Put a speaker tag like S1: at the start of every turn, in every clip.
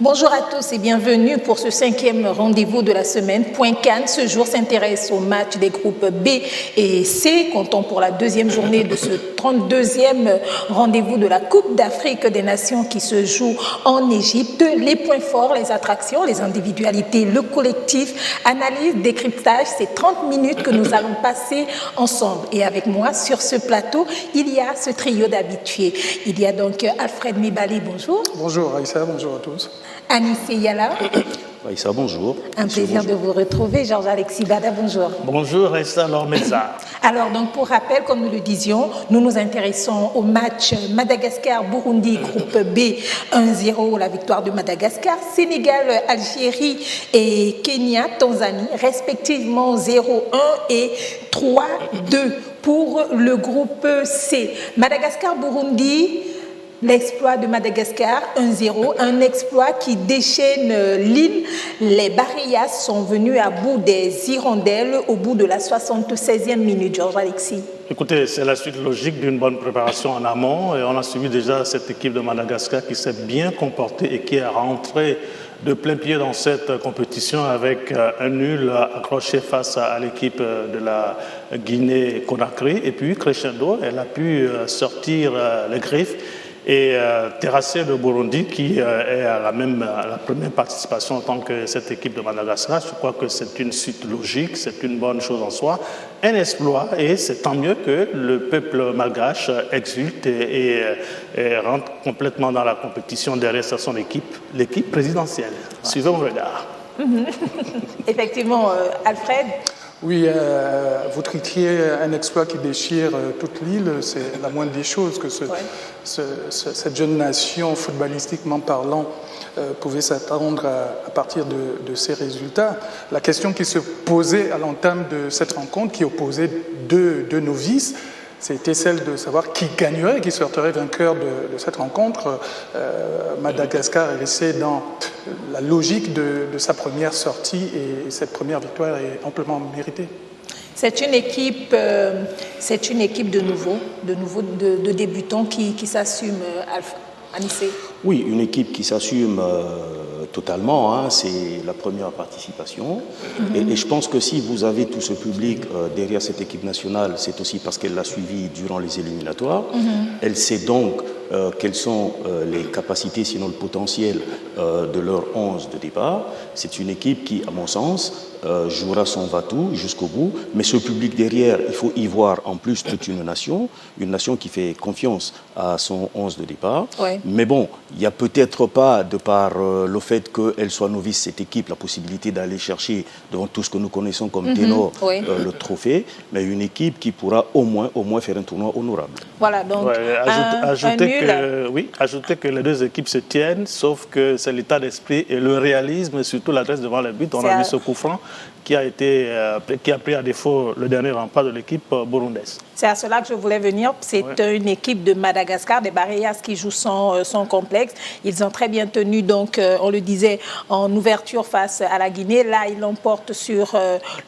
S1: Bonjour à tous et bienvenue pour ce 5e rendez-vous de la semaine. Point Cannes, ce jour s'intéresse au match des groupes B et C, comptons pour la deuxième journée de ce 32e rendez-vous de la Coupe d'Afrique des Nations qui se joue en Égypte. Les points forts, les attractions, les individualités, le collectif, analyse, décryptage, c'est 30 minutes que nous allons passer ensemble. Et avec moi sur ce plateau, il y a ce trio d'habitués. Il y a donc Alfred Mibali, bonjour.
S2: Bonjour Aïssa, bonjour à tous.
S1: Anissé Yala.
S3: Aïssa, bonjour.
S1: Un plaisir de vous retrouver. Georges-Alexis Bada, bonjour.
S4: Bonjour Aïssa Lormeza.
S1: Alors, donc, pour rappel, comme nous le disions, nous nous intéressons au match Madagascar-Burundi, groupe B, 1-0, la victoire de Madagascar, Sénégal, Algérie et Kenya, Tanzanie, respectivement 0-1 et 3-2 pour le groupe C. Madagascar-Burundi, l'exploit de Madagascar, 1-0, un exploit qui déchaîne l'île. Les Barayas sont venus à bout des Hirondelles au bout de la 76e minute. Georges-Alexis.
S4: Écoutez, c'est la suite logique d'une bonne préparation en amont et on a suivi déjà cette équipe de Madagascar qui s'est bien comportée et qui est rentrée de plein pied dans cette compétition avec un nul accroché face à l'équipe de la Guinée-Conakry. Et puis, crescendo, elle a pu sortir les griffes et terrasser le Burundi qui est à la première participation en tant que cette équipe de Madagascar. Je crois que c'est une suite logique, c'est une bonne chose en soi, un exploit et c'est tant mieux que le peuple malgache exulte et rentre complètement dans la compétition derrière son équipe, l'équipe présidentielle. Suivez mon regard.
S1: Effectivement, Alfred.
S2: Oui, vous traitiez un exploit qui déchire toute l'île, c'est la moindre des choses que cette jeune nation, footballistiquement parlant, pouvait s'attendre à partir de ces résultats. La question qui se posait à l'entame de cette rencontre, qui opposait deux novices, c'était celle de savoir qui gagnerait, qui sortirait vainqueur de cette rencontre. Madagascar est resté dans la logique de sa première sortie et cette première victoire est amplement méritée.
S1: C'est une équipe de débutants qui s'assume, Anissé.
S3: Oui, une équipe qui s'assume totalement, hein, c'est la première participation. Et je pense que si vous avez tout ce public derrière cette équipe nationale, c'est aussi parce qu'elle l'a suivi durant les éliminatoires. Elle sait donc quelles sont les capacités, sinon le potentiel de leur 11 de départ. C'est une équipe qui, à mon sens, jouera son va-tout jusqu'au bout. Mais ce public derrière, il faut y voir en plus toute une nation qui fait confiance à son 11 de départ.
S1: Ouais.
S3: Mais bon, il n'y a peut-être pas, de par le fait qu'elle soit novice, cette équipe, la possibilité d'aller chercher devant tout ce que nous connaissons comme ténor le trophée, mais une équipe qui pourra au moins faire un tournoi honorable.
S1: Voilà, donc
S4: ajouter que les deux équipes se tiennent, sauf que c'est l'état d'esprit et le réalisme, et surtout l'adresse devant le but. On a vu ce coup franc qui a pris à défaut le dernier rempart de l'équipe burundaise.
S1: C'est à cela que je voulais venir. C'est une équipe de Madagascar, des Barayas qui jouent sans complexe. Ils ont très bien tenu, donc, on le disait, en ouverture face à la Guinée. Là, ils l'emportent sur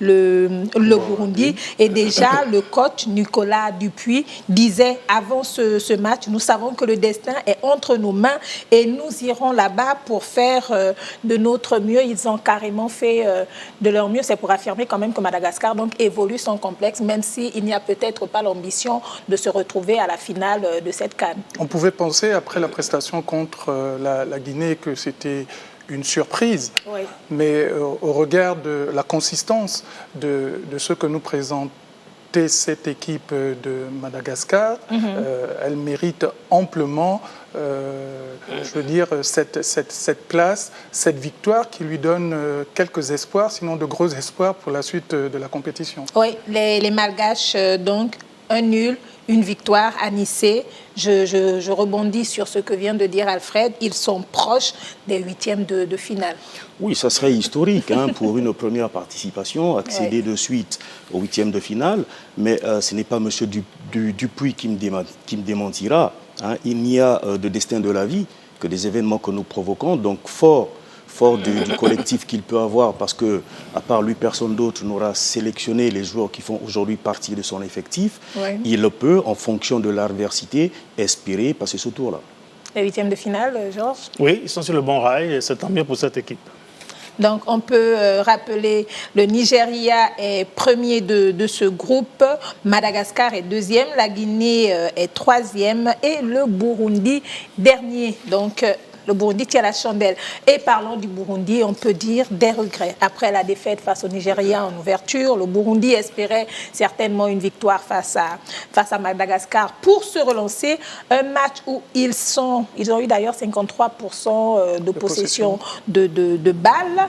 S1: le Burundi. Et déjà, le coach Nicolas Dupuis disait avant ce match, nous savons que le destin est entre nos mains et nous irons là-bas pour faire de notre mieux. Ils ont carrément fait de leur mieux. C'est pour affirmer quand même que Madagascar donc, évolue sans complexe, même s'il n'y a peut-être pas l'ambition de se retrouver à la finale de cette CAN.
S2: On pouvait penser, après la prestation contre la Guinée, que c'était une surprise. Oui. Mais au regard de la consistance de ce que nous présentait cette équipe de Madagascar, elle mérite amplement je veux dire, cette place, cette victoire qui lui donne quelques espoirs, sinon de gros espoirs pour la suite de la compétition.
S1: Oui, les Malgaches, donc, un nul, une victoire à Nice. Je rebondis sur ce que vient de dire Alfred. Ils sont proches des huitièmes de finale.
S3: Oui, ça serait historique pour une première participation, accéder de suite aux huitièmes de finale. Mais ce n'est pas M. Dupuis qui me démentira. Il n'y a de destin de la vie que des événements que nous provoquons. Donc, fort du collectif qu'il peut avoir, parce que, à part lui, personne d'autre n'aura sélectionné les joueurs qui font aujourd'hui partie de son effectif. Il peut, en fonction de l'adversité, espérer passer ce tour-là.
S1: Les huitièmes de finale, Georges?
S4: Oui, ils sont sur le bon rail et c'est tant mieux pour cette équipe.
S1: Donc, on peut rappeler, le Nigeria est premier de ce groupe, Madagascar est deuxième, la Guinée est troisième et le Burundi dernier. Donc, le Burundi tient la chandelle. Et parlons du Burundi, on peut dire des regrets. Après la défaite face au Nigeria en ouverture, le Burundi espérait certainement une victoire face à Madagascar pour se relancer. Un match où ils ont eu d'ailleurs 53% de possession de balles.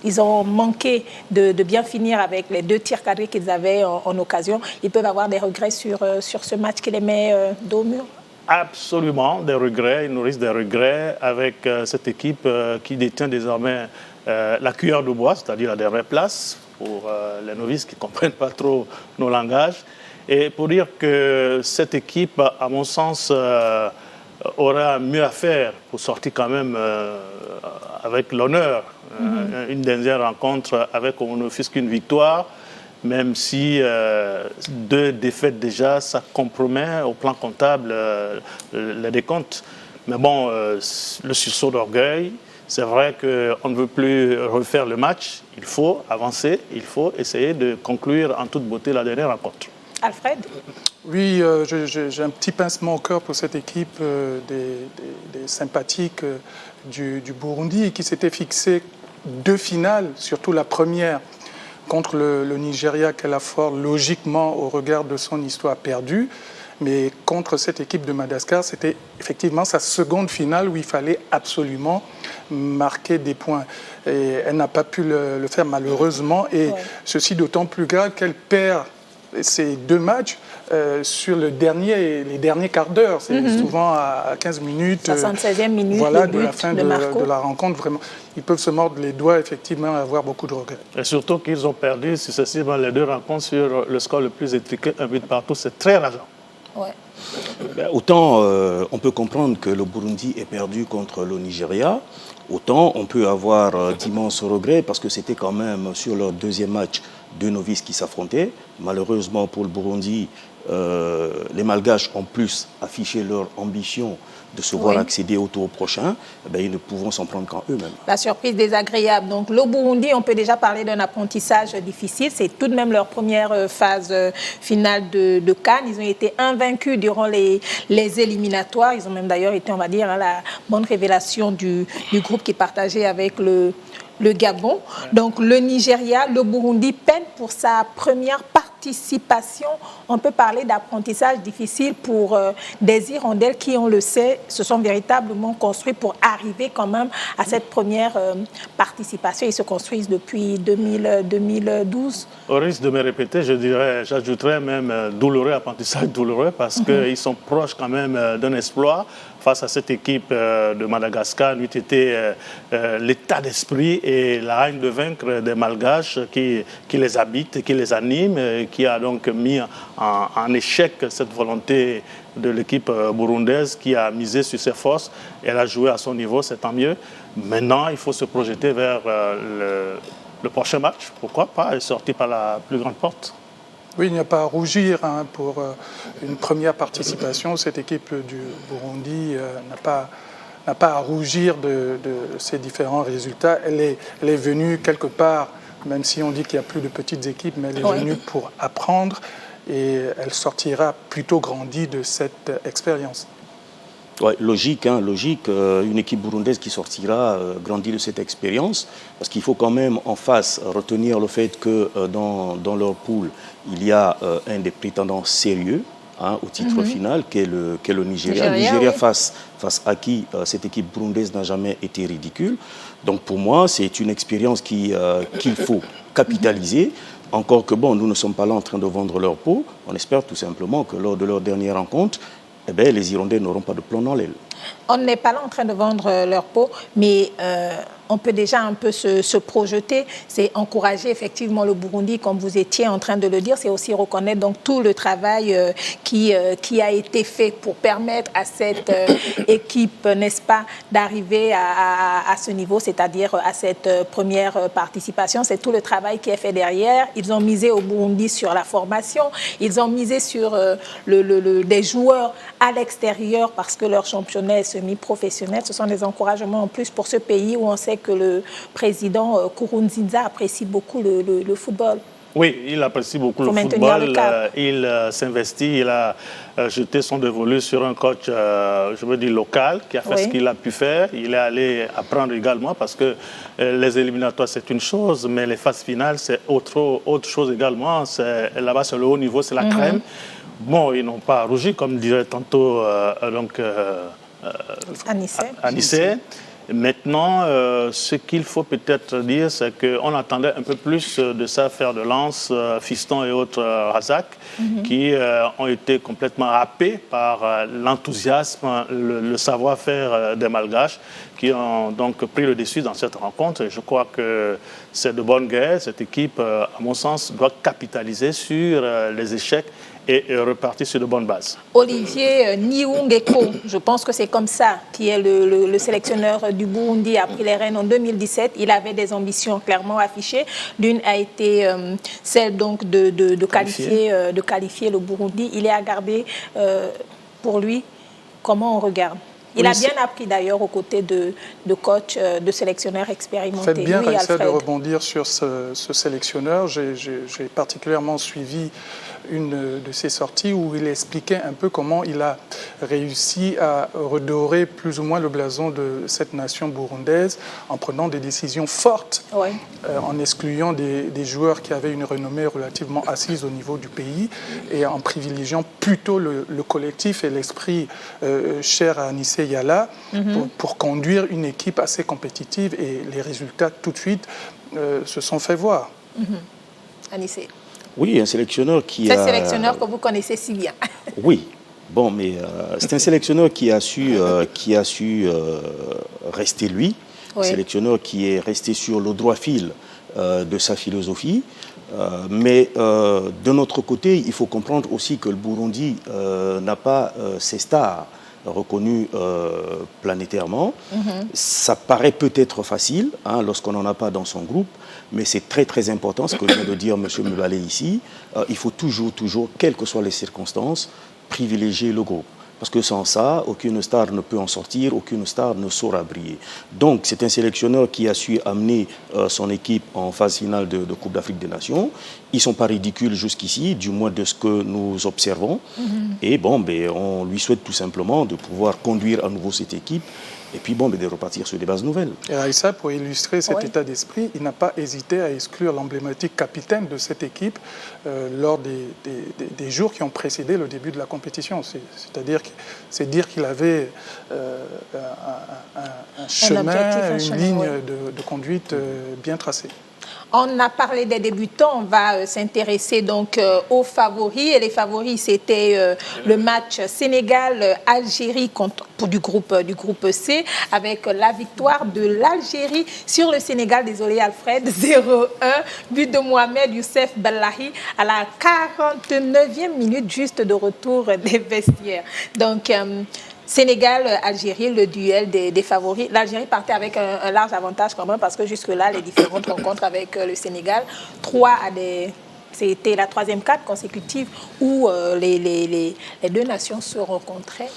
S1: Ils ont manqué de bien finir avec les 2 tirs cadrés qu'ils avaient en occasion. Ils peuvent avoir des regrets sur ce match qui les met dos au mur.
S4: Absolument, des regrets. Ils nourrissent des regrets avec cette équipe qui détient désormais la cuillère de bois, c'est-à-dire la dernière place, pour les novices qui ne comprennent pas trop nos langages. Et pour dire que cette équipe, à mon sens, aura mieux à faire pour sortir quand même avec l'honneur. Une dernière rencontre avec au ne fût-ce qu'une victoire. Même si 2 défaites déjà, ça compromet au plan comptable les décomptes. Mais bon, le sursaut d'orgueil, c'est vrai qu'on ne veut plus refaire le match. Il faut avancer, il faut essayer de conclure en toute beauté la dernière rencontre.
S1: Alfred?
S2: Oui, j'ai un petit pincement au cœur pour cette équipe des sympathiques du Burundi qui s'était fixé 2 finales, surtout la première, contre le Nigeria qu'elle a fort logiquement au regard de son histoire perdue. Mais contre cette équipe de Madagascar, c'était effectivement sa seconde finale où il fallait absolument marquer des points. Et elle n'a pas pu le faire malheureusement. Et ceci d'autant plus grave qu'elle perd ces 2 matchs sur les derniers quarts d'heure. C'est souvent à 15 minutes.
S1: 76e minute,
S2: voilà,
S1: le but
S2: de la fin de la rencontre. Vraiment, ils peuvent se mordre les doigts, effectivement, et avoir beaucoup de regrets.
S4: Et surtout qu'ils ont perdu successivement les 2 rencontres sur le score le plus étriqué, 1 but partout. C'est très rageant.
S1: Ouais.
S3: Autant on peut comprendre que le Burundi est perdu contre le Nigeria, autant on peut avoir d'immenses regrets parce que c'était quand même sur leur 2e match 2 novices qui s'affrontaient. Malheureusement pour le Burundi, les Malgaches ont plus affiché leur ambition de se voir accéder au tour prochain. Ils ne pourront s'en prendre qu'en eux-mêmes.
S1: La surprise désagréable. Donc le Burundi, on peut déjà parler d'un apprentissage difficile. C'est tout de même leur première phase finale de CAN. Ils ont été invaincus durant les éliminatoires. Ils ont même d'ailleurs été, on va dire, la bonne révélation du groupe qu'ils partageaient avec le Gabon. Donc le Nigeria, le Burundi peine pour sa première participation. On peut parler d'apprentissage difficile pour des Hirondelles qui, on le sait, se sont véritablement construits pour arriver quand même à cette première participation. Ils se construisent depuis 2012.
S4: Au risque de me répéter, j'ajouterais même douloureux, apprentissage douloureux, parce qu'ils sont proches quand même d'un exploit. Face à cette équipe de Madagascar, n'eût été l'état d'esprit et la haine de vaincre des Malgaches qui les habitent, qui les animent, qui a donc mis en échec cette volonté de l'équipe burundaise qui a misé sur ses forces. Elle a joué à son niveau, c'est tant mieux. Maintenant, il faut se projeter vers le prochain match. Pourquoi pas et sortir par la plus grande porte.
S2: Oui, il n'y a pas à rougir pour une première participation. Cette équipe du Burundi n'a pas à rougir de ces différents résultats. Elle est venue quelque part, même si on dit qu'il n'y a plus de petites équipes, mais elle est venue pour apprendre et elle sortira plutôt grandie de cette expérience.
S3: Ouais, logique, une équipe burundaise qui sortira grandie de cette expérience, parce qu'il faut quand même en face retenir le fait que dans leur poule, il y a un des prétendants sérieux au titre final, qui est le Nigeria. Le Nigeria face à qui cette équipe burundaise n'a jamais été ridicule. Donc pour moi, c'est une expérience qu'il faut capitaliser. Encore que bon, nous ne sommes pas là en train de vendre leur peau. On espère tout simplement que lors de leur dernière rencontre, les Hirondais n'auront pas de plomb dans l'aile.
S1: On n'est pas là en train de vendre leur peau, mais on peut déjà un peu se projeter. C'est encourager effectivement le Burundi, comme vous étiez en train de le dire. C'est aussi reconnaître donc tout le travail qui a été fait pour permettre à cette équipe, n'est-ce pas, d'arriver à ce niveau, c'est-à-dire à cette première participation. C'est tout le travail qui est fait derrière. Ils ont misé au Burundi sur la formation. Ils ont misé sur des joueurs à l'extérieur parce que leur championnat est semi-professionnel. Ce sont des encouragements en plus pour ce pays où on sait que le président Nkurunziza apprécie beaucoup le football.
S4: Oui, il apprécie beaucoup le football. Il s'investit, il a jeté son dévolu sur un coach, je veux dire local, qui a fait ce qu'il a pu faire. Il est allé apprendre également parce que les éliminatoires, c'est une chose, mais les phases finales, c'est autre chose également. Là-bas, c'est le haut niveau, c'est la crème. Bon, ils n'ont pas rougi, comme dirait tantôt Anissé. Maintenant, ce qu'il faut peut-être dire, c'est qu'on attendait un peu plus de ça, faire de Lens, Fiston et autres Razak, qui ont été complètement happés par l'enthousiasme, le savoir-faire des Malgaches, qui ont donc pris le dessus dans cette rencontre. Et je crois que c'est de bonne guerre. Cette équipe, à mon sens, doit capitaliser sur les échecs et repartir sur de bonnes bases.
S1: Olivier Niungeko, je pense que c'est comme ça, qui est le sélectionneur du Burundi, a pris les rênes en 2017. Il avait des ambitions clairement affichées. L'une a été celle donc de qualifier le Burundi. Il est à garder pour lui. Comment on regarde? Il a bien appris d'ailleurs aux côtés de coachs, de sélectionneurs expérimentés.
S2: Faites bien, Raissa, de rebondir sur ce sélectionneur. J'ai particulièrement suivi une de ses sorties où il expliquait un peu comment il a réussi à redorer plus ou moins le blason de cette nation burundaise en prenant des décisions fortes, en excluant des joueurs qui avaient une renommée relativement assise au niveau du pays et en privilégiant plutôt le collectif et l'esprit cher à Anissé Yala pour conduire une équipe assez compétitive, et les résultats tout de suite se sont fait voir.
S1: Anissé.
S3: Oui, un sélectionneur qui
S1: C'est un sélectionneur que vous connaissez si bien.
S3: Oui, bon, mais c'est un sélectionneur qui a su rester lui, un sélectionneur qui est resté sur le droit fil de sa philosophie. Mais de notre côté, il faut comprendre aussi que le Burundi n'a pas ses stars reconnues planétairement. Ça paraît peut-être facile lorsqu'on n'en a pas dans son groupe, mais c'est très très important, ce que vient de dire M. Mubale ici. Il faut toujours, quelles que soient les circonstances, privilégier le groupe. Parce que sans ça, aucune star ne peut en sortir, aucune star ne saura briller. Donc c'est un sélectionneur qui a su amener son équipe en phase finale de Coupe d'Afrique des Nations. Ils ne sont pas ridicules jusqu'ici, du moins de ce que nous observons. Et bon, on lui souhaite tout simplement de pouvoir conduire à nouveau cette équipe et puis de repartir sur des bases nouvelles.
S2: Et Raissa, pour illustrer cet état d'esprit, il n'a pas hésité à exclure l'emblématique capitaine de cette équipe lors des jours qui ont précédé le début de la compétition. C'est-à-dire qu'il avait un chemin, une ligne de conduite bien tracée.
S1: On a parlé des débutants, on va s'intéresser donc aux favoris. Et les favoris, c'était le match Sénégal-Algérie du groupe C, avec la victoire de l'Algérie sur le Sénégal, désolé Alfred, 0-1, but de Mohamed Youssef Bellahi à la 49e minute juste de retour des vestiaires. Donc, Sénégal-Algérie, le duel des favoris. L'Algérie partait avec un large avantage quand même parce que jusque-là, les différentes rencontres avec le Sénégal, c'était la 3e CAN consécutive où les deux nations se rencontraient.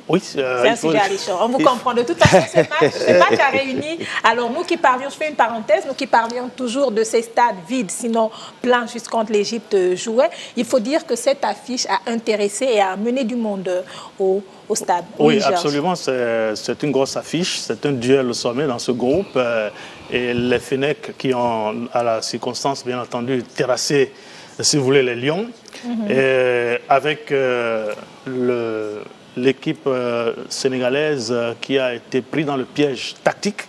S4: Oui,
S1: c'est un sujet alléchant. On vous comprend. De toute façon, ce match a réuni. Alors, nous qui parlions, je fais une parenthèse, nous qui parlions toujours de ces stades vides, sinon pleins juste quand l'Égypte jouait, il faut dire que cette affiche a intéressé et a amené du monde au stade.
S4: Oui, absolument. C'est une grosse affiche. C'est un duel au sommet dans ce groupe. Et les Fennecs qui ont, à la circonstance, bien entendu, terrassé, si vous voulez, les Lions. Et avec l'équipe sénégalaise qui a été prise dans le piège tactique,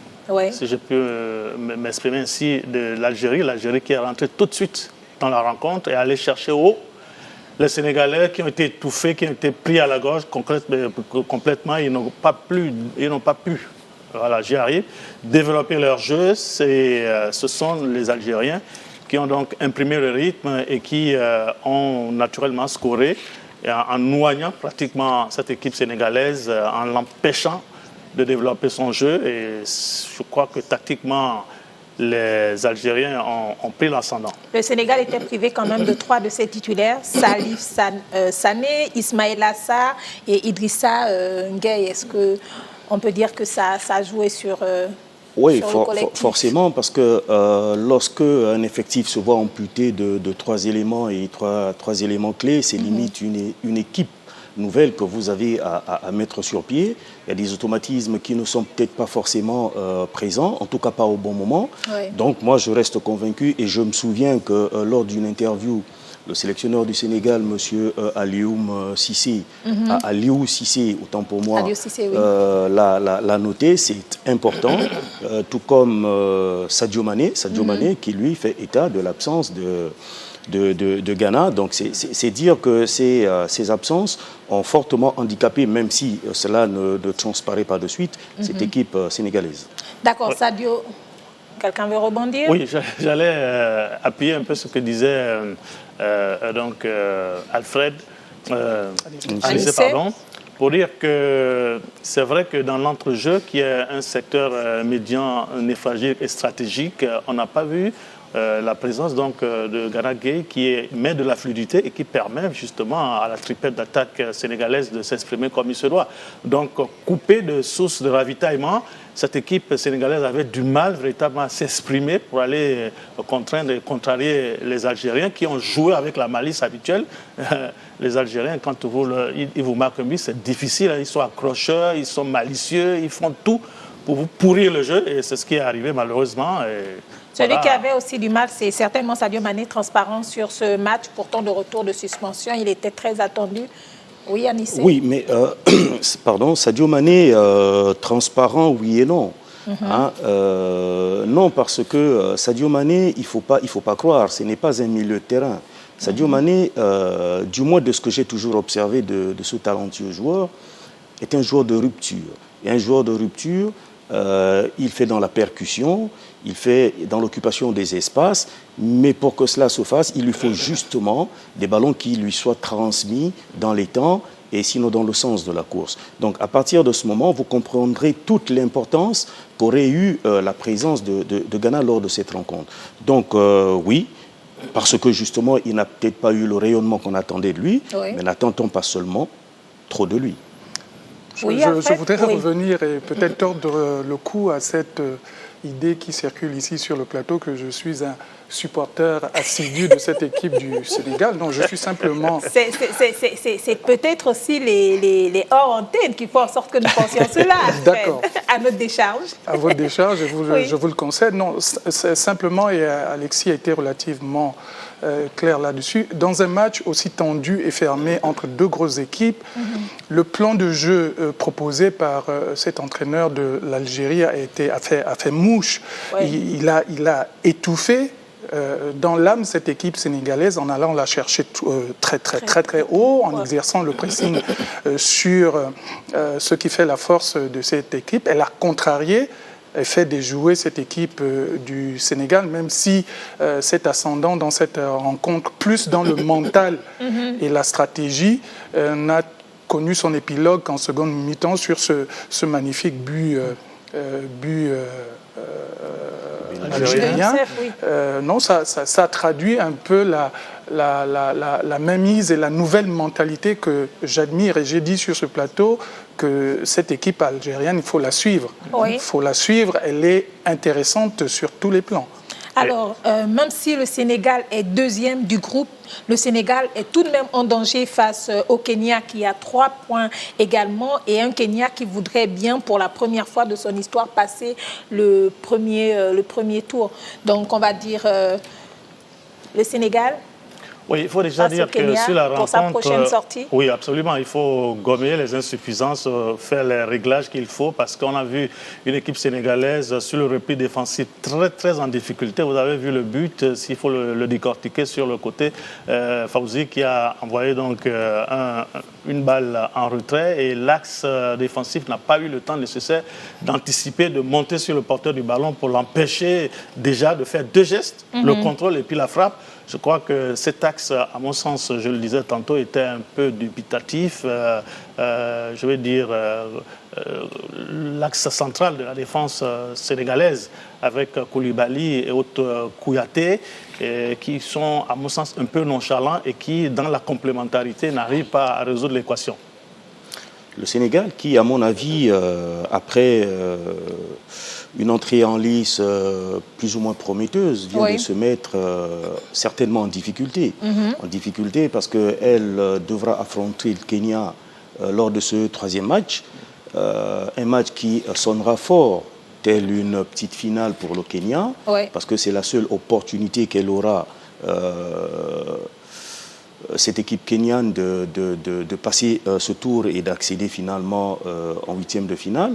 S4: si je peux m'exprimer ainsi, de l'Algérie. L'Algérie qui est rentrée tout de suite dans la rencontre et allée chercher haut les Sénégalais qui ont été étouffés, qui ont été pris à la gorge complètement. Ils n'ont pas pu voilà, j'y arrive, développer leur jeu. Ce sont les Algériens qui ont donc imprimé le rythme et qui ont naturellement scoré en noyant pratiquement cette équipe sénégalaise, en l'empêchant de développer son jeu. Et je crois que tactiquement, les Algériens ont pris l'ascendant.
S1: Le Sénégal était privé quand même de 3 de ses titulaires, Salif Sané, Ismaïla Sarr et Idrissa Gueye. Est-ce qu'on peut dire que ça a joué sur...
S3: Oui, forcément, parce que lorsque un effectif se voit amputé de 3 éléments et 3 éléments clés, c'est limite une équipe nouvelle que vous avez à mettre sur pied. Il y a des automatismes qui ne sont peut-être pas forcément présents, en tout cas pas au bon moment. Oui. Donc moi, je reste convaincu et je me souviens que lors d'une interview, le sélectionneur du Sénégal, M. Aliou Cissé, Aliou Cissé, autant pour moi, Cissé, oui. l'a noté, c'est important, tout comme Sadio Mané, qui lui fait état de l'absence de Ghana. Donc c'est dire que ces absences ont fortement handicapé, même si cela ne transparaît pas de suite, cette équipe sénégalaise.
S1: D'accord, Sadio, quelqu'un veut rebondir?
S4: Oui, j'allais appuyer un peu ce que disait Alfred, pardon, pour dire que c'est vrai que dans l'entrejeu, qui est un secteur médian, névralgique et stratégique, on n'a pas vu la présence donc de Gana Gueye qui met de la fluidité et qui permet justement à la tripette d'attaque sénégalaise de s'exprimer comme il se doit. Donc coupé de sources de ravitaillement, cette équipe sénégalaise avait du mal véritablement à s'exprimer pour aller contraindre et contrarier les Algériens qui ont joué avec la malice habituelle. Les Algériens, quand ils vous marquent un but, c'est difficile. Ils sont accrocheurs, ils sont malicieux, ils font tout pour vous pourrir le jeu. Et c'est ce qui est arrivé malheureusement.
S1: Celui qui avait aussi du mal, c'est certainement Sadio Mané, transparent sur ce match, pourtant de retour de suspension. Il était très attendu. Oui, Anissé. Oui,
S3: mais Sadio Mané, transparent, oui et non. Non, parce que Sadio Mané, il faut pas croire, ce n'est pas un milieu de terrain. Sadio Mané, du moins de ce que j'ai toujours observé de ce talentueux joueur, est un joueur de rupture. Et un joueur de rupture, il fait dans la percussion, il fait dans l'occupation des espaces, mais pour que cela se fasse, il lui faut justement des ballons qui lui soient transmis dans les temps et sinon dans le sens de la course. Donc à partir de ce moment, vous comprendrez toute l'importance qu'aurait eu la présence de Ghana lors de cette rencontre. Donc oui, parce que justement, il n'a peut-être pas eu le rayonnement qu'on attendait de lui, mais n'attendons pas seulement trop de lui.
S2: Je voudrais revenir et peut-être tordre le cou à cette idée qui circule ici sur le plateau que je suis un supporter assidu de cette équipe du Sénégal. Non, je suis simplement...
S1: C'est peut-être aussi les hors-antennes qui font en sorte que nous pensions cela.
S2: D'accord.
S1: À notre décharge.
S2: À votre décharge, je vous le concède. Non, simplement, et Alexis a été relativement clair là-dessus, dans un match aussi tendu et fermé entre deux grosses équipes, le plan de jeu proposé par cet entraîneur de l'Algérie a fait mouche. Il a étouffé dans l'âme cette équipe sénégalaise en allant la chercher très haut, en exerçant le pressing sur ce qui fait la force de cette équipe. Elle a contrarié et fait déjouer cette équipe du Sénégal, même si cet ascendant dans cette rencontre, plus dans le mental et la stratégie, n'a connu son épilogue qu'en seconde mi-temps sur ce magnifique but algérien. Non, ça traduit un peu la mainmise et la nouvelle mentalité que j'admire. Et j'ai dit sur ce plateau que cette équipe algérienne, il faut la suivre. Il faut la suivre, elle est intéressante sur tous les plans.
S1: Alors, même si le Sénégal est deuxième du groupe, le Sénégal est tout de même en danger face au Kenya qui a 3 points également et un Kenya qui voudrait bien pour la première fois de son histoire passer le premier tour. Donc on va dire le Sénégal.
S4: Oui, il faut déjà dire que sur la rencontre...
S1: Pour sa prochaine sortie.
S4: Oui, absolument. Il faut gommer les insuffisances, faire les réglages qu'il faut, parce qu'on a vu une équipe sénégalaise sur le repli défensif très, très en difficulté. Vous avez vu le but, s'il faut le décortiquer sur le côté. Fawzi qui a envoyé donc une balle en retrait et l'axe défensif n'a pas eu le temps nécessaire d'anticiper, de monter sur le porteur du ballon pour l'empêcher déjà de faire deux gestes, le contrôle et puis la frappe. Je crois que cet axe, à mon sens, je le disais tantôt, était un peu dubitatif. Je vais dire l'axe central de la défense sénégalaise avec Koulibaly et autres Kouyaté, qui sont, à mon sens, un peu nonchalants et qui, dans la complémentarité, n'arrivent pas à résoudre l'équation.
S3: Le Sénégal, qui, à mon avis, après une entrée en lice plus ou moins prometteuse, vient de se mettre certainement en difficulté. En difficulté parce qu'elle devra affronter le Kenya lors de ce troisième match. Un match qui sonnera fort, tel une petite finale pour le Kenya, parce que c'est la seule opportunité qu'elle aura, cette équipe kenyane, de passer ce tour et d'accéder finalement en huitième de finale.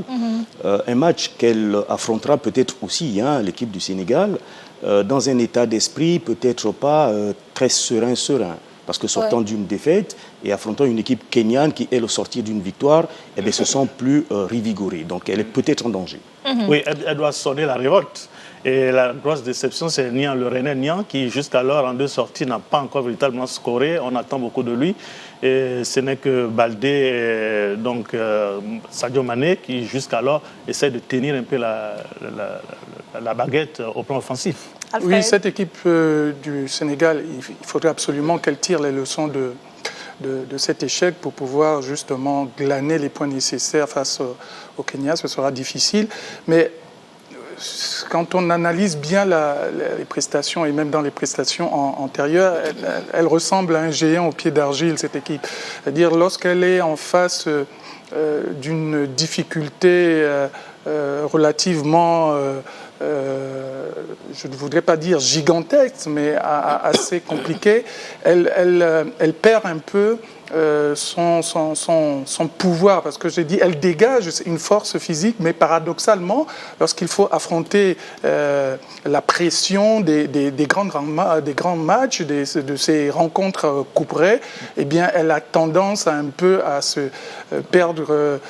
S3: Un match qu'elle affrontera peut-être aussi, l'équipe du Sénégal, dans un état d'esprit peut-être pas très serein. Parce que sortant d'une défaite et affrontant une équipe kenyane qui, elle, au sortir d'une victoire, se sent plus revigorée. Donc elle est peut-être en danger.
S4: Oui, elle doit sonner la révolte. Et la grosse déception, c'est Niang, le Rennais Niang, qui jusqu'alors, en deux sorties, n'a pas encore véritablement scoré. On attend beaucoup de lui. Et ce n'est que Baldé et donc Sadio Mané qui, jusqu'alors, essaient de tenir un peu la baguette au plan offensif.
S1: Alfred.
S2: Oui, cette équipe du Sénégal, il faudrait absolument qu'elle tire les leçons de cet échec pour pouvoir justement glaner les points nécessaires face au Kenya. Ce sera difficile. Mais quand on analyse bien les prestations, et même dans les prestations antérieures, elle ressemble à un géant au pied d'argile, cette équipe. C'est-à-dire, lorsqu'elle est en face d'une difficulté relativement, je ne voudrais pas dire gigantesque, mais assez compliquée, elle perd un peu son pouvoir, parce que j'ai dit, elle dégage une force physique, mais paradoxalement, lorsqu'il faut affronter la pression des grands matchs, de ces rencontres couperées, eh bien, elle a tendance un peu à se perdre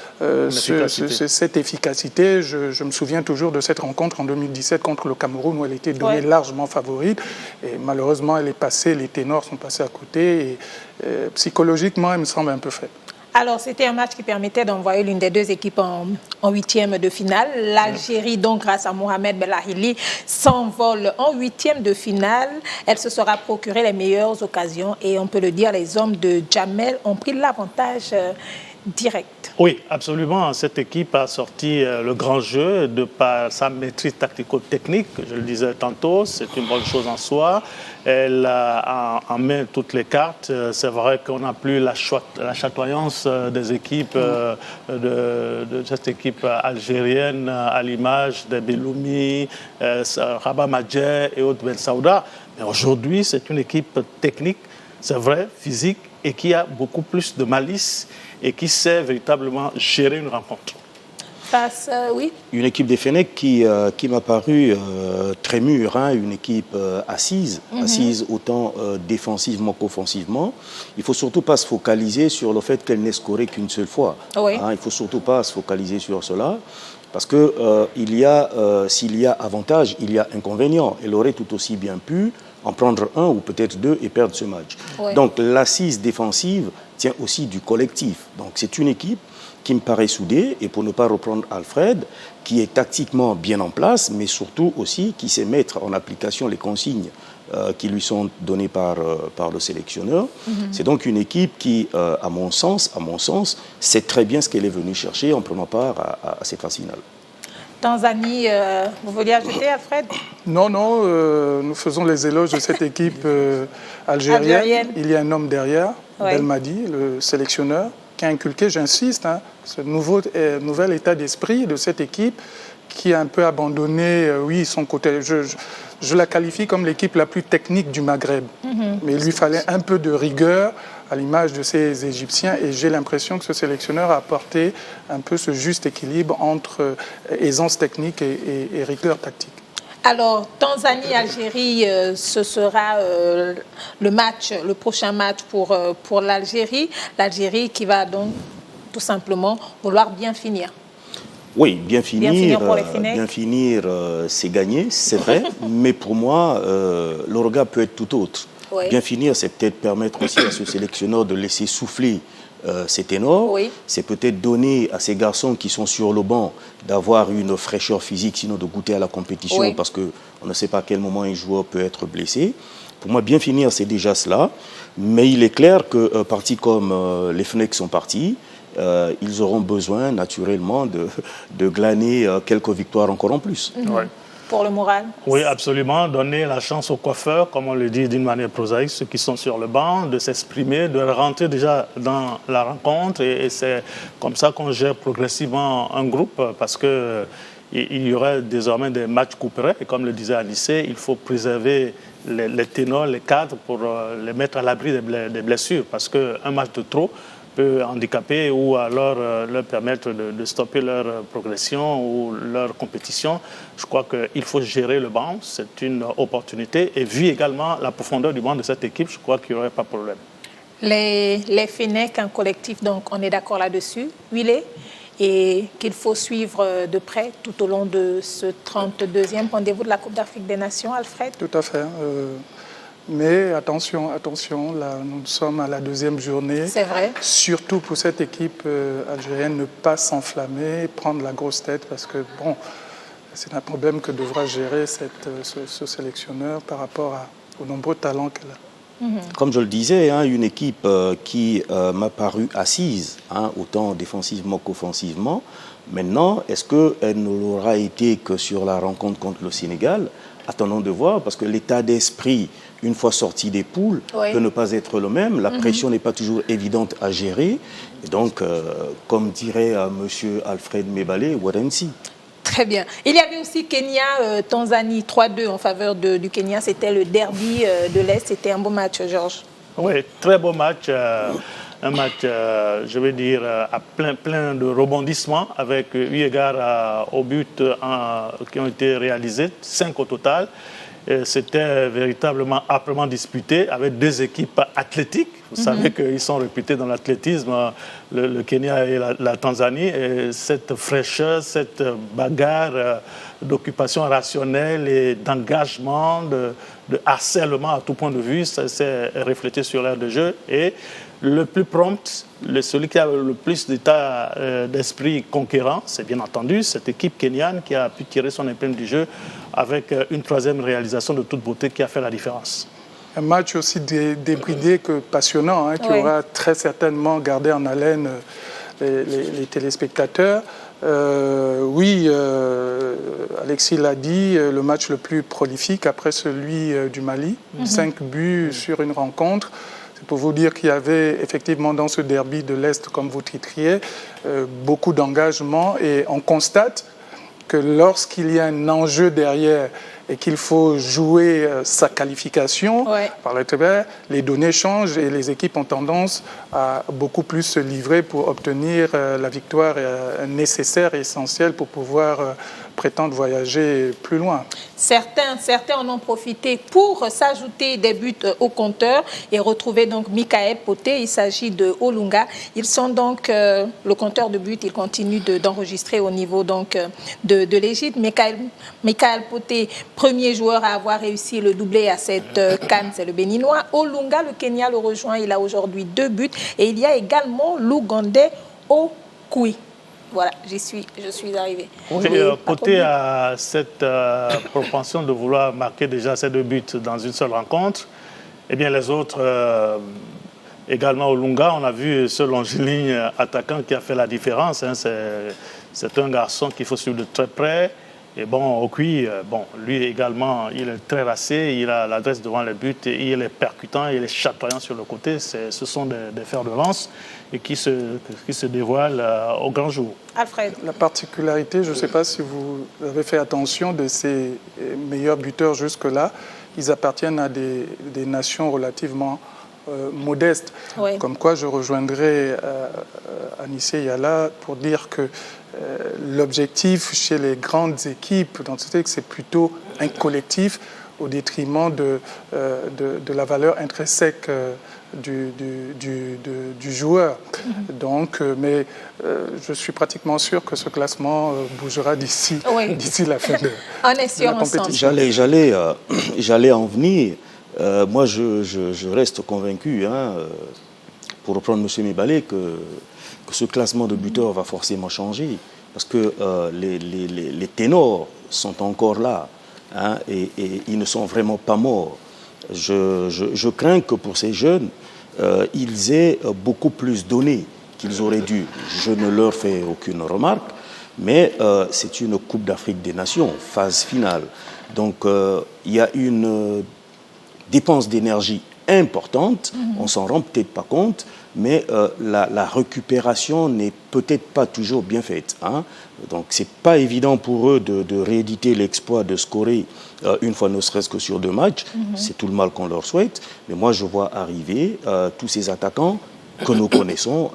S2: cette efficacité. Je me souviens toujours de cette rencontre en 2017 contre le Cameroun, où elle était donnée largement favorite, et malheureusement, elle est passée, les ténors sont passés à côté, et psychologiquement, elle me semble un peu faible.
S1: Alors, c'était un match qui permettait d'envoyer l'une des deux équipes en huitième de finale. L'Algérie, donc, grâce à Mohamed Belahili, s'envole en huitième de finale. Elle se sera procuré les meilleures occasions et on peut le dire, les hommes de Djamel ont pris l'avantage direct.
S4: Oui, absolument. Cette équipe a sorti le grand jeu de par sa maîtrise tactico-technique. Je le disais tantôt, c'est une bonne chose en soi. Elle a en main toutes les cartes. C'est vrai qu'on n'a plus la chatoyance des équipes, de cette équipe algérienne, à l'image de Belloumi, Rabat Madjer et autres Ben Saouda. Mais aujourd'hui, c'est une équipe technique, c'est vrai, physique, et qui a beaucoup plus de malice et qui sait véritablement gérer une rencontre.
S1: Oui.
S3: Une équipe des Fennecs qui m'a paru très mûre, une équipe assise autant défensivement qu'offensivement. Il ne faut surtout pas se focaliser sur le fait qu'elle n'ait scoré qu'une seule fois. Il ne faut surtout pas se focaliser sur cela. Parce que s'il y a avantage, il y a inconvénient. Elle aurait tout aussi bien pu en prendre un ou peut-être deux et perdre ce match. Donc l'assise défensive tient aussi du collectif. Donc c'est une équipe qui me paraît soudée, et pour ne pas reprendre Alfred, qui est tactiquement bien en place, mais surtout aussi qui sait mettre en application les consignes qui lui sont données par le sélectionneur. C'est donc une équipe qui, à mon sens, sait très bien ce qu'elle est venue chercher en prenant part à cette phase finale.
S1: Tanzanie, vous vouliez ajouter, Alfred?
S2: Non, nous faisons les éloges de cette équipe algérienne. Il y a un homme derrière, Belmadi, le sélectionneur, qui a inculqué, j'insiste, ce nouvel état d'esprit de cette équipe qui a un peu abandonné, son côté. je la qualifie comme l'équipe la plus technique du Maghreb. Mais il lui fallait un peu de rigueur à l'image de ces Égyptiens et j'ai l'impression que ce sélectionneur a apporté un peu ce juste équilibre entre aisance technique et rigueur tactique.
S1: Alors, Tanzanie-Algérie, ce sera le prochain match pour l'Algérie. L'Algérie qui va donc tout simplement vouloir bien finir.
S3: Oui, bien finir,
S1: pour les Fennecs.
S3: bien finir, c'est gagner, c'est vrai, mais pour moi, le regard peut être tout autre.
S1: Oui.
S3: Bien finir, c'est peut-être permettre aussi à ce sélectionneur de laisser souffler ses ténors.
S1: Oui.
S3: C'est peut-être donner à ces garçons qui sont sur le banc d'avoir une fraîcheur physique, sinon de goûter à la compétition,
S1: Oui.
S3: parce qu'on ne sait pas à quel moment un joueur peut être blessé. Pour moi, bien finir, c'est déjà cela. Mais il est clair que partis comme les Fennecs sont partis, ils auront besoin naturellement de glaner quelques victoires encore en plus.
S4: Ouais.
S1: Pour le moral.
S4: Oui, absolument. Donner la chance aux coiffeurs, comme on le dit d'une manière prosaïque, ceux qui sont sur le banc, de s'exprimer, de rentrer déjà dans la rencontre. Et c'est comme ça qu'on gère progressivement un groupe, parce que il y aurait désormais des matchs couperets. Et comme le disait Anissé, il faut préserver les ténors, les cadres, pour les mettre à l'abri des blessures. Parce qu'un match de trop peut handicaper ou alors leur permettre de stopper leur progression ou leur compétition. Je crois qu'il faut gérer le banc, c'est une opportunité. Et vu également la profondeur du banc de cette équipe, je crois qu'il n'y aurait pas de problème.
S1: Les Fennecs, un collectif, donc on est d'accord là-dessus, huilé, et qu'il faut suivre de près tout au long de ce 32e rendez-vous de la Coupe d'Afrique des Nations, Alfred.
S2: Tout à fait. Mais attention, là, nous sommes à la deuxième journée.
S1: C'est vrai.
S2: Surtout pour cette équipe algérienne, ne pas s'enflammer, prendre la grosse tête, parce que, bon, c'est un problème que devra gérer ce sélectionneur par rapport aux nombreux talents qu'elle a.
S3: Comme je le disais, une équipe qui m'a paru assise, autant défensivement qu'offensivement. Maintenant, est-ce qu'elle ne l'aura été que sur la rencontre contre le Sénégal? Attendons de voir, parce que l'état d'esprit, une fois sorti des poules, peut ne pas être le même. La pression n'est pas toujours évidente à gérer. Et donc, comme dirait M. Alfred Mebale, what and see.
S1: Très bien. Il y avait aussi Kenya-Tanzanie 3-2 en faveur du Kenya. C'était le derby de l'Est. C'était un beau match, Georges.
S4: Oui, très beau match. Un match, je veux dire, à plein de rebondissements, avec 8 égards au but qui ont été réalisés, 5 au total. C'était véritablement âprement disputé avec deux équipes athlétiques. Vous savez qu'ils sont réputés dans l'athlétisme, le Kenya et la Tanzanie. Et cette fraîcheur, cette bagarre d'occupation rationnelle et d'engagement, de harcèlement à tout point de vue, ça s'est reflété sur l'aire de jeu. Et le plus prompt, celui qui a le plus d'état d'esprit conquérant, c'est bien entendu cette équipe kenyane qui a pu tirer son épingle du jeu avec une troisième réalisation de toute beauté qui a fait la différence.
S2: Un match aussi débridé que passionnant, qui aura très certainement gardé en haleine les téléspectateurs. Alexis l'a dit, le match le plus prolifique après celui du Mali. 5 buts sur une rencontre. C'est pour vous dire qu'il y avait effectivement dans ce derby de l'Est, comme vous titriez, beaucoup d'engagement. Et on constate que lorsqu'il y a un enjeu derrière et qu'il faut jouer sa qualification, par le travers, les données changent et les équipes ont tendance à beaucoup plus se livrer pour obtenir la victoire nécessaire et essentielle pour pouvoir prétendre voyager plus loin.
S1: Certains en ont profité pour s'ajouter des buts au compteur et retrouver donc Michael Poté. Il s'agit de Olunga. Ils sont donc le compteur de buts. Il continue d'enregistrer au niveau donc de l'Égypte. Michael Poté, premier joueur à avoir réussi le doublé à cette CAN, c'est le Béninois. Olunga, le Kenya, le rejoint. Il a aujourd'hui 2 buts. Et il y a également l'Ougandais Okoui. Voilà, je suis arrivée.
S4: Oui, Poté a cette propension de vouloir marquer déjà ces 2 buts dans une seule rencontre. Eh bien, les autres, également Olunga, on a vu ce longiligne attaquant qui a fait la différence. C'est un garçon qu'il faut suivre de très près Et bon, Okui, lui également, il est très racé, il a l'adresse devant le but, et il est percutant, il est chatoyant sur le côté. Ce sont des fers de lance et qui se dévoilent au grand jour.
S1: Alfred.
S2: La particularité, je ne sais pas si vous avez fait attention de ces meilleurs buteurs jusque-là, ils appartiennent à des nations relativement modestes. Oui. Comme quoi, je rejoindrai Anissé Yala pour dire que l'objectif chez les grandes équipes dans ce texte, c'est plutôt un collectif au détriment de la valeur intrinsèque du joueur. Donc, mais je suis pratiquement sûr que ce classement bougera d'ici la fin de la compétition.
S3: J'allais en venir. Moi, je reste convaincu, pour reprendre M. Mibale, que ce classement de buteurs va forcément changer. Parce que les ténors sont encore là, et ils ne sont vraiment pas morts. Je crains que pour ces jeunes, ils aient beaucoup plus donné qu'ils auraient dû. Je ne leur fais aucune remarque, mais c'est une Coupe d'Afrique des Nations, phase finale. Donc il y a une dépense d'énergie importante, on s'en rend peut-être pas compte, mais la récupération n'est peut-être pas toujours bien faite. Donc c'est pas évident pour eux de rééditer l'exploit de scorer une fois ne serait-ce que sur 2 matchs. C'est tout le mal qu'on leur souhaite, mais moi je vois arriver tous ces attaquants que nous connaissons,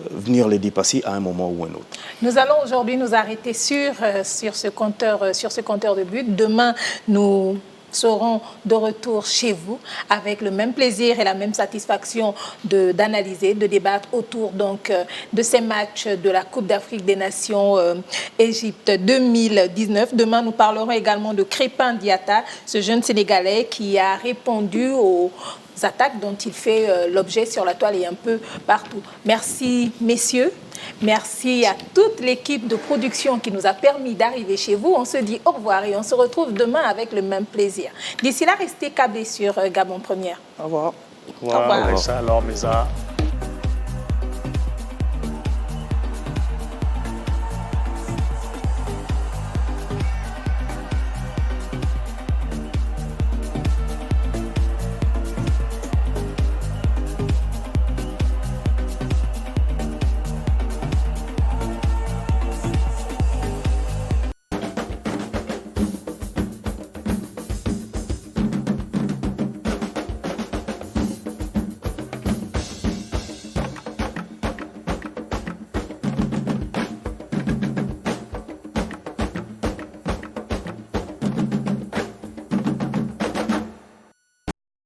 S3: venir les dépasser à un moment ou un autre.
S1: Nous allons aujourd'hui nous arrêter sur ce compteur de but. Demain, nous seront de retour chez vous avec le même plaisir et la même satisfaction d'analyser, de débattre autour donc de ces matchs de la Coupe d'Afrique des Nations Égypte 2019. Demain, nous parlerons également de Crépin Diatta, ce jeune Sénégalais qui a répondu aux attaques dont il fait l'objet sur la toile et un peu partout. Merci, messieurs. Merci à toute l'équipe de production qui nous a permis d'arriver chez vous. On se dit au revoir et on se retrouve demain avec le même plaisir. D'ici là, restez câblés sur Gabon Première.
S2: Au revoir.
S4: Au revoir. Alexandre Lormeza.